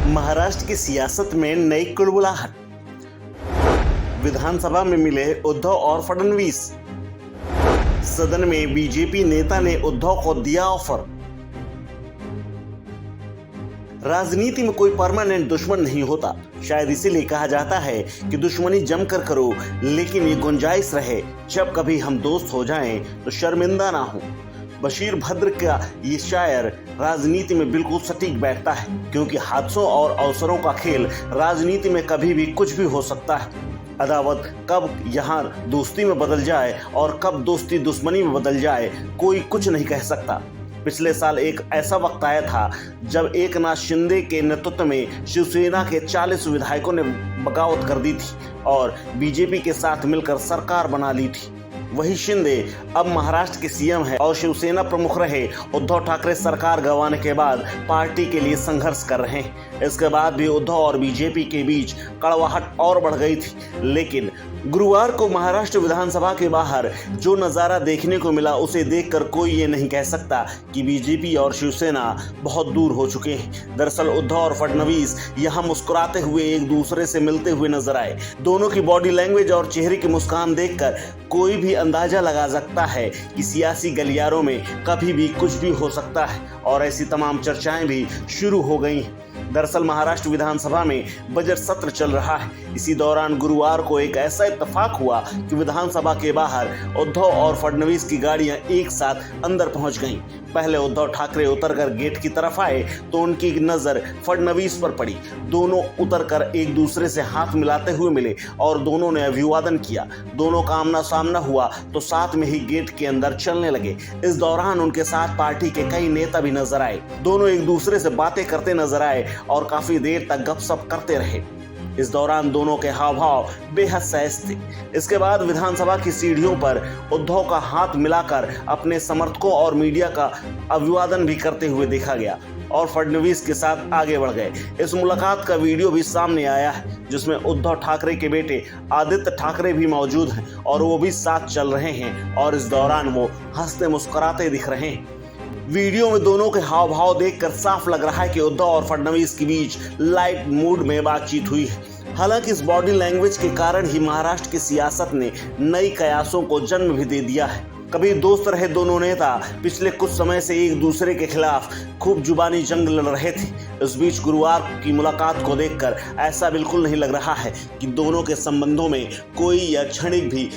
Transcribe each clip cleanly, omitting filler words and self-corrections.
महाराष्ट्र की सियासत में नई कुलबुलाहट। विधानसभा में मिले उद्धव और फडणवीस। सदन में बीजेपी नेता ने उद्धव को दिया ऑफर। राजनीति में कोई परमानेंट दुश्मन नहीं होता, शायद इसीलिए कहा जाता है कि दुश्मनी जमकर करो, लेकिन ये गुंजाइश रहे जब कभी हम दोस्त हो जाएं तो शर्मिंदा ना हो। बशीर भद्र का ये शायर राजनीति में बिल्कुल सटीक बैठता है, क्योंकि हादसों और अवसरों का खेल राजनीति में कभी भी कुछ भी हो सकता है। अदावत कब यहाँ दोस्ती में बदल जाए और कब दोस्ती दुश्मनी में बदल जाए, कोई कुछ नहीं कह सकता। पिछले साल एक ऐसा वक्त आया था जब एकनाथ शिंदे के नेतृत्व में शिवसेना के 40 विधायकों ने बगावत कर दी थी और बीजेपी के साथ मिलकर सरकार बना ली थी। वही शिंदे अब महाराष्ट्र के सीएम है और शिवसेना प्रमुख रहे उद्धव ठाकरे सरकार गंवाने के बाद पार्टी के लिए संघर्ष कर रहे हैं। इसके बाद भी उद्धव और बीजेपी के बीच कड़वाहट और बढ़ गई थी, लेकिन गुरुवार को महाराष्ट्र विधानसभा के बाहर जो नज़ारा देखने को मिला, उसे देखकर कोई ये नहीं कह सकता कि बीजेपी और शिवसेना बहुत दूर हो चुके हैं। दरअसल उद्धव और फडणवीस यहाँ मुस्कुराते हुए एक दूसरे से मिलते हुए नजर आए। दोनों की बॉडी लैंग्वेज और चेहरे की मुस्कान देखकर कोई भी अंदाजा लगा सकता है कि सियासी गलियारों में कभी भी कुछ भी हो सकता है और ऐसी तमाम चर्चाएं भी शुरू हो गई हैं। दरअसल महाराष्ट्र विधानसभा में बजट सत्र चल रहा है। इसी दौरान गुरुवार को एक ऐसा इत्तेफाक हुआ कि विधानसभा के बाहर उद्धव और फडणवीस की गाड़ियां एक साथ अंदर पहुंच गईं। पहले उद्धव ठाकरे उतरकर गेट की तरफ आए तो उनकी नजर फडणवीस पर पड़ी। दोनों उतरकर एक दूसरे से हाथ मिलाते हुए मिले और दोनों ने अभिवादन किया। दोनों का आमना सामना हुआ तो साथ में ही गेट के अंदर चलने लगे। इस दौरान उनके साथ पार्टी के कई नेता भी नजर आए। दोनों एक दूसरे से बातें करते नजर आए और काफी देर तक गपशप करते रहे। इस दौरान दोनों के हाव भाव बेहद सहज थे। इसके बाद विधानसभा की सीढ़ियों पर उद्धव का हाथ मिलाकर अपने समर्थकों और मीडिया का अभिवादन भी करते हुए देखा गया और फडणवीस के साथ आगे बढ़ गए। इस मुलाकात का वीडियो भी सामने आया है, जिसमें उद्धव ठाकरे के बेटे आदित्य ठाकरे भी मौजूद हैं और वो भी साथ चल रहे हैं और इस दौरान वो हंसते मुस्कुराते दिख रहे हैं। वीडियो में दोनों के हाव भाव देखकर साफ लग रहा है कि उद्धव और फडणवीस के बीच लाइट मूड में बातचीत हुई है। हालांकि इस बॉडी लैंग्वेज के कारण ही महाराष्ट्र की सियासत ने नई कयासों को जन्म भी दे दिया है। कभी दोस्त रहे दोनों नेता पिछले कुछ समय से एक दूसरे के खिलाफ खूब जुबानी जंग लड़ रहे थे। इस बीच गुरुवार की मुलाकात को देखकर ऐसा बिल्कुल नहीं लग रहा है कि दोनों के संबंधों में कोई या क्षणिक भी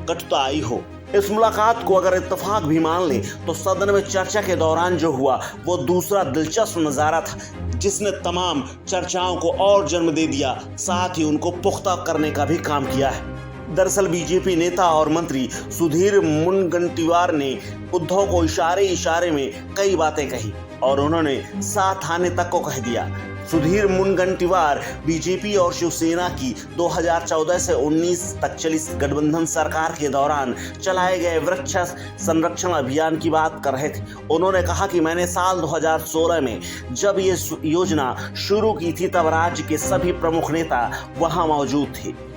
कटुता आई हो। इस मुलाकात को अगर इत्तेफाक भी मान ले तो सदन में चर्चा के दौरान जो हुआ वो दूसरा दिलचस्प नजारा था, जिसने तमाम चर्चाओं को और जन्म दे दिया, साथ ही उनको पुख्ता करने का भी काम किया है। दरअसल बीजेपी नेता और मंत्री सुधीर मुनगंटीवार ने उद्धव को इशारे में कई बातें कही और उन्होंने साथ आने तक को कह दिया। सुधीर मुनगंटीवार बीजेपी और शिवसेना की 2014 से 19 तक चली गठबंधन सरकार के दौरान चलाए गए वृक्ष संरक्षण अभियान की बात कर रहे थे। उन्होंने कहा कि मैंने साल 2016 में जब ये योजना शुरू की थी तब राज्य के सभी प्रमुख नेता वहां मौजूद थे।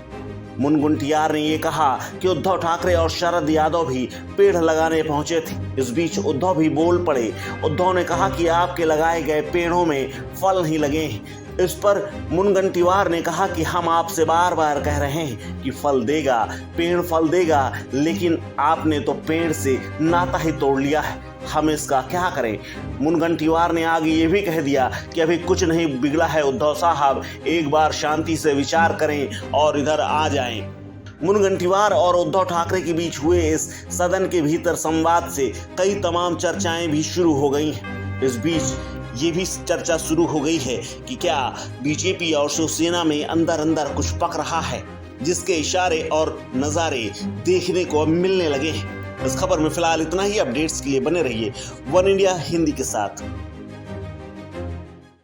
मुनगंटीवार ने ये कहा कि उद्धव ठाकरे और शरद यादव भी पेड़ लगाने पहुंचे थे। इस बीच उद्धव भी बोल पड़े। उद्धव ने कहा कि आपके लगाए गए पेड़ों में फल नहीं लगे हैं। इस पर मुनगंटीवार ने कहा कि हम आपसे बार बार कह रहे हैं कि फल देगा, पेड़ फल देगा, लेकिन आपने तो पेड़ से नाता ही तोड़ लिया है, हम इसका क्या करें। मुनगंटीवार ने आगे ये भी कह दिया कि अभी कुछ नहीं बिगड़ा है उद्धव साहब, एक बार शांति से विचार करें और इधर आ जाएं। मुनगंटीवार और उद्धव ठाकरे के बीच हुए इस सदन के भीतर संवाद से कई तमाम चर्चाएं भी शुरू हो गई हैं। इस बीच ये भी चर्चा शुरू हो गई है कि क्या बीजेपी और शिवसेना में अंदर अंदर कुछ पक रहा है, जिसके इशारे और नज़ारे देखने को अब मिलने लगे हैं। इस खबर में फिलहाल इतना ही। अपडेट्स के लिए बने रहिए वन इंडिया हिंदी के साथ।